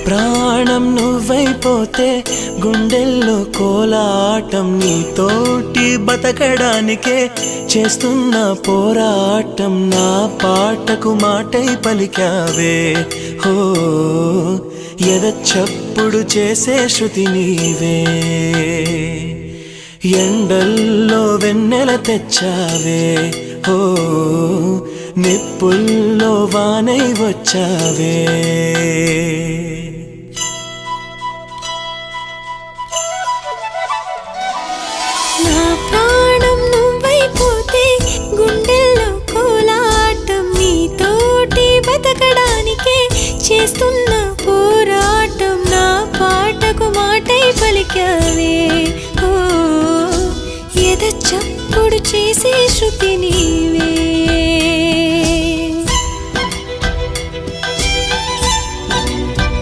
ప్రాణం నువ్వైపోతే గుండెల్లో కోలాటం, నీతోటి బతకడానికే చేస్తున్న పోరాటం. నా పాటకు మాటై పలికావే హో, ఎద చప్పుడు చేసే శృతి నీవే. ఎండల్లో వెన్నెల తెచ్చావే హో, నిప్పుల్లో వానై వచ్చావే. నా ప్రాణం నువ్వైపోతే గుండెల్లో కోలాటం, నీతోటి బతకడానికే చేస్తున్న పోరాటం. నా పాటకు మాటై పలికావే ఓ, ఎద చప్పుడు చేసే శృతి నీవే.